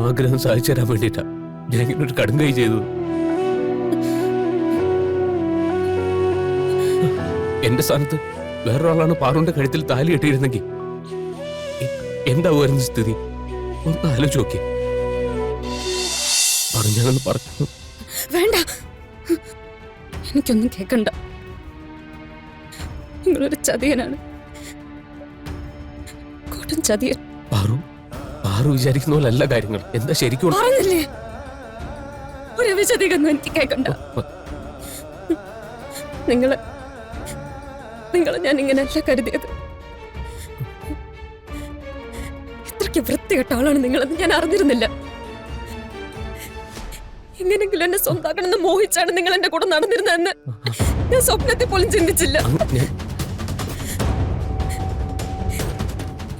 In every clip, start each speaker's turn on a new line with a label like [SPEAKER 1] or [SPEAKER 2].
[SPEAKER 1] ആഗ്രഹം സാധിച്ചു തരാൻ വേണ്ടിയിട്ടാ ഞാൻ ഇങ്ങനെ ഒരു കടുങ്കൈ ചെയ്തത്. എന്റെ സ്ഥാനത്ത് വേറൊരാളാണ് പാറുവിന്റെ കഴുത്തിൽ താലി കെട്ടിയിരുന്നെങ്കിൽ എന്താവുമായിരുന്നു സ്ഥിതി? ഒന്ന് ആലോചിച്ച് നോക്കിയേ. പറഞ്ഞാണെന്ന് പറഞ്ഞു.
[SPEAKER 2] വേണ്ട, എനിക്കൊന്നും കേൾക്കണ്ട. നിങ്ങളൊരു ചതിയനാണ്, കൊടും ചതിയൻ.
[SPEAKER 1] പാറു വിചാരിക്കുന്ന പോലല്ല കാര്യങ്ങൾ. എന്താ ശരിക്കും
[SPEAKER 2] പറഞ്ഞില്ലേ? ഒരു വിശദീകരണം എനിക്ക് കേൾക്കണ്ട. നിങ്ങളെ ഞാൻ ഇങ്ങനെയല്ല കരുതിയത്. ഇത്രയ്ക്ക് വൃത്തികെട്ട ആളാണ് നിങ്ങളെന്ന് ഞാൻ അറിഞ്ഞിരുന്നില്ല. എങ്ങനെങ്കിലും എന്നെ സ്വന്തമാക്കണമെന്ന് മോഹിച്ചാണ് നിങ്ങൾ എന്റെ കൂടെ നടന്നിരുന്നതെന്ന് ഞാൻ സ്വപ്നത്തിൽ പോലും ചിന്തിച്ചില്ല.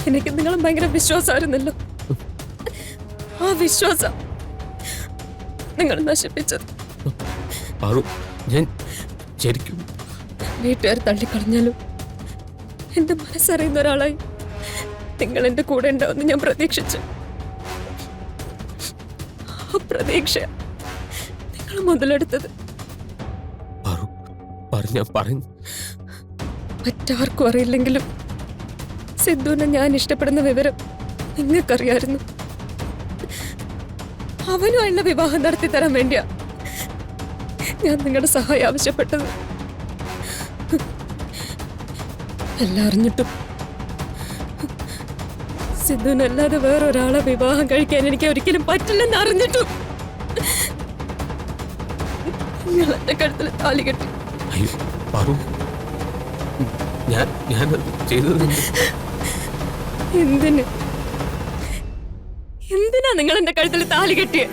[SPEAKER 2] എനിക്ക് നിങ്ങളെ ഭയങ്കര വിശ്വാസമായിരുന്നല്ലോ. ആ വിശ്വാസം നിങ്ങൾ നശിപ്പിച്ചത്. വീട്ടുകാർ തള്ളിക്കളഞ്ഞാലും എന്റെ മനസ്സറിയുന്ന ഒരാളായി നിങ്ങൾ എന്റെ കൂടെ ഉണ്ടാവുമെന്ന് ഞാൻ പ്രതീക്ഷിച്ചു. ആ പ്രതീക്ഷ നിങ്ങൾ മുതലെടുത്തത്. മറ്റാർക്കും അറിയില്ലെങ്കിലും സിദ്ധുവിനെ ഞാൻ ഇഷ്ടപ്പെടുന്ന വിവരം നിങ്ങൾക്കറിയായിരുന്നു. അവനുമായുള്ള വിവാഹം നടത്തി തരാൻ വേണ്ടിയാ ഞാൻ നിങ്ങളുടെ സഹായം ആവശ്യപ്പെട്ടത്. എല്ലാം അറിഞ്ഞിട്ടും സിദ്ധുവിനല്ലാതെ വേറൊരാളെ വിവാഹം കഴിക്കാൻ എനിക്ക് ഒരിക്കലും പറ്റില്ലെന്ന് അറിഞ്ഞിട്ടും നിങ്ങൾ എന്റെ കഴുത്തിൽ താലി കെട്ടി. എന്തിനാ നിങ്ങൾ എന്റെ കഴുത്തിൽ താലി കെട്ടിയ?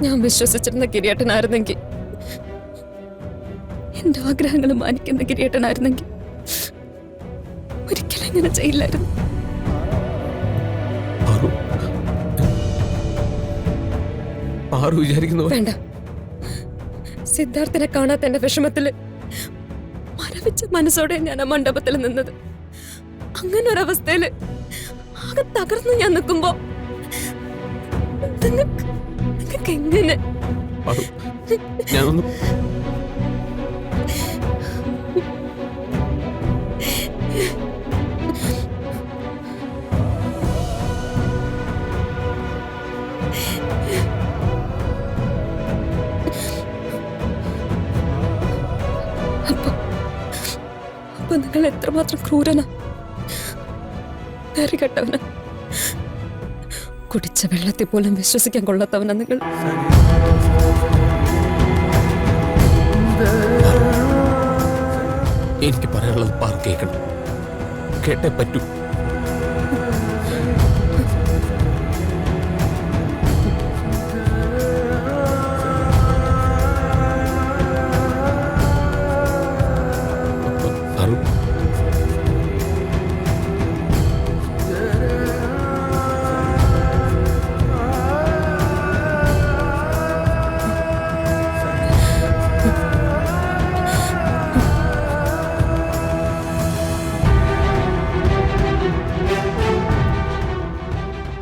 [SPEAKER 2] ഞാൻ വിശ്വസിച്ചിരുന്ന കിരീട്ടനായിരുന്നെങ്കിൽ, എന്റെ ആഗ്രഹങ്ങൾ മാനിക്കുന്ന കിരീട്ടനായിരുന്നെങ്കിൽ ഒരിക്കലും ഇങ്ങനെ ചെയ്യില്ലായിരുന്നു. വേണ്ട, സിദ്ധാർത്ഥനെ കാണാത്ത എന്റെ വിഷമത്തില് മരവിച്ച മനസ്സോടെ ഞാൻ ആ മണ്ഡപത്തിൽ നിന്നത്. അങ്ങനെ ഒരവസ്ഥയില് ആകെ തകർന്നു ഞാൻ നിൽക്കുമ്പോ നിങ്ങൾക്ക് എങ്ങനെ? അപ്പൊ നിങ്ങൾ എത്രമാത്രം ക്രൂരനാ, കെട്ടവനാ, കുടിച്ച വെള്ളത്തിൽ പോലും വിശ്വസിക്കാൻ കൊള്ളാത്തവനാ നിങ്ങൾ.
[SPEAKER 1] എനിക്ക് പറയാനുള്ളത് പാറു കേൾക്കണം, കേട്ടേ പറ്റൂ.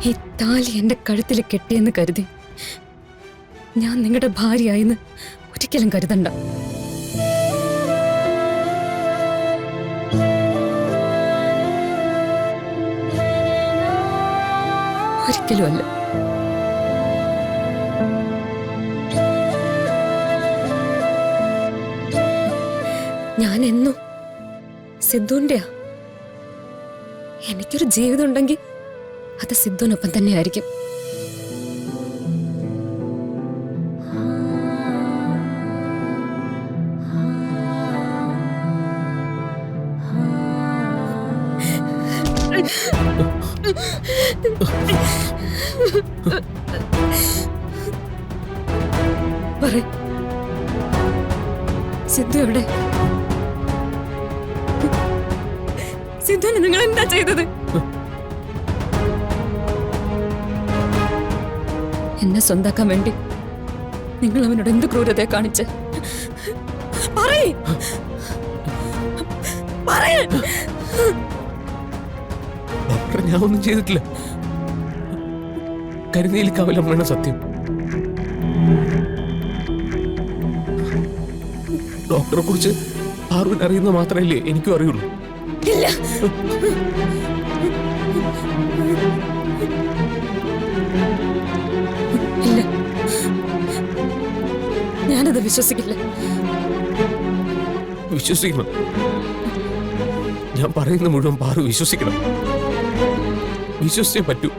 [SPEAKER 2] ഈ താലി എന്റെ കഴുത്തിൽ കെട്ടിയെന്ന് കരുതി ഞാൻ നിങ്ങളുടെ ഭാര്യയായിന്ന് ഒരിക്കലും കരുതണ്ട. ഒരിക്കലും അല്ല. ഞാൻ എന്നും സിദ്ധുവിന്റെയാ. എനിക്കൊരു ജീവിതം ഉണ്ടെങ്കിൽ അത് സിദ്ധുവിനൊപ്പം തന്നെയായിരിക്കും. സിദ്ധു എവിടെ? സിദ്ധുവിന് നിങ്ങൾ എന്താ ചെയ്തത്? എന്നെ സ്വന്താക്കാൻ വേണ്ടി നിങ്ങൾ അവനോട് എന്ത് ക്രൂരതയെ കാണിച്ച്? പറയാൻ.
[SPEAKER 1] ഡോക്ടർ, ഞാൻ ഒന്നും ചെയ്തിട്ടില്ല. കരുനീലി കവലമ്മയാണ് സത്യം. ഡോക്ടറെ കുറിച്ച് പാറുവിന് അറിയുന്ന മാത്രമല്ലേ എനിക്കും അറിയുള്ളൂ.
[SPEAKER 2] ഇല്ല, ഇല്ല, ഞാനത് വിശ്വസിക്കില്ല.
[SPEAKER 1] വിശ്വസിക്കണം. ഞാൻ പറയുന്ന മുഴുവൻ പാറു വിശ്വസിക്കണം. വിശ്വസിച്ചേ പറ്റൂ.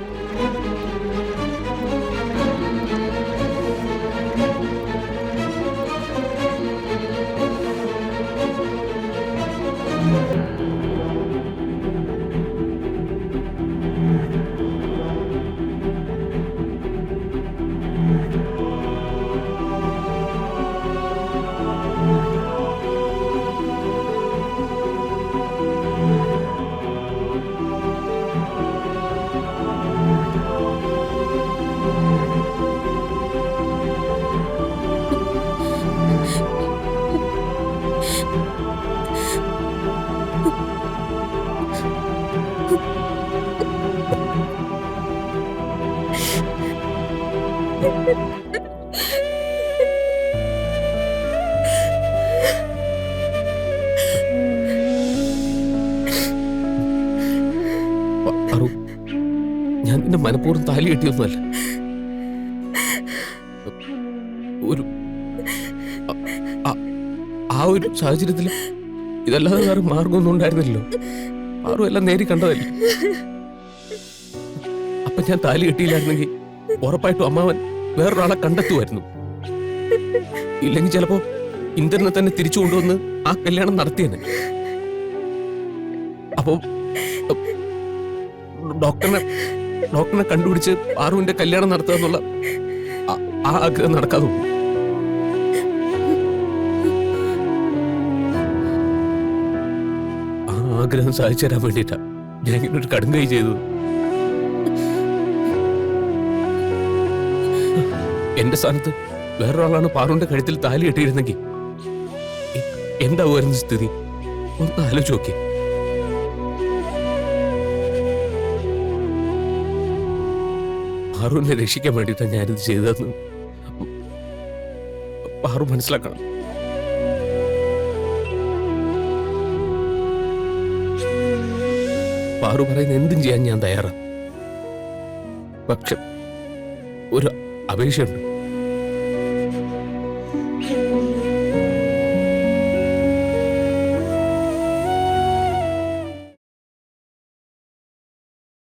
[SPEAKER 1] പാറു, ഞാൻ നിന്നെ മനഃപൂർവ്വം താലി കെട്ടിയൊന്നുമല്ല. ഒരു ആ ഒരു സാഹചര്യത്തിൽ ഇതല്ലാതെ വേറെ മാർഗമൊന്നും ഉണ്ടായിരുന്നില്ലല്ലോ. പാറു എല്ലാം നേരി കണ്ടതല്ലേ. അപ്പൊ ഞാൻ താലി കെട്ടിയില്ലായിരുന്നെങ്കിൽ ഉറപ്പായിട്ടും അമ്മാവൻ വേറൊരാളെ കണ്ടെത്തുമായിരുന്നു. ഇല്ലെങ്കിൽ ചിലപ്പോ ഇന്ദ്രനെ തന്നെ തിരിച്ചു കൊണ്ടുവന്ന് ആ കല്യാണം നടത്തിയെന്നെ. അപ്പോ ഡോക്ടറിനെ കണ്ടുപിടിച്ച് പാറുവിന്റെ കല്യാണം നടത്തുക എന്നുള്ള ആ ആഗ്രഹം നടക്കാതെ പോകും. ആ ആഗ്രഹം സാധിച്ചു തരാൻ വേണ്ടിയിട്ടാ ഞാൻ ഇങ്ങനെ ഒരു കടുങ്കൈ ചെയ്തത്. എന്റെ സ്ഥാനത്ത് വേറൊരാളാണ് പാറുവിന്റെ കഴുത്തിൽ താലി കെട്ടിയിരുന്നെങ്കിൽ എന്താവുമായിരുന്നു സ്ഥിതി? ഒന്ന് ആലോചിച്ച് നോക്കി. പാറുവിനെ രക്ഷിക്കാൻ വേണ്ടിയിട്ടാണ് ഞാനിത് ചെയ്തതെന്ന് പാറു മനസ്സിലാക്കണം. പാറു പറയുന്ന എന്തും ചെയ്യാൻ ഞാൻ തയ്യാറാണ്. പക്ഷെ ഒരു അപേക്ഷയുണ്ട്.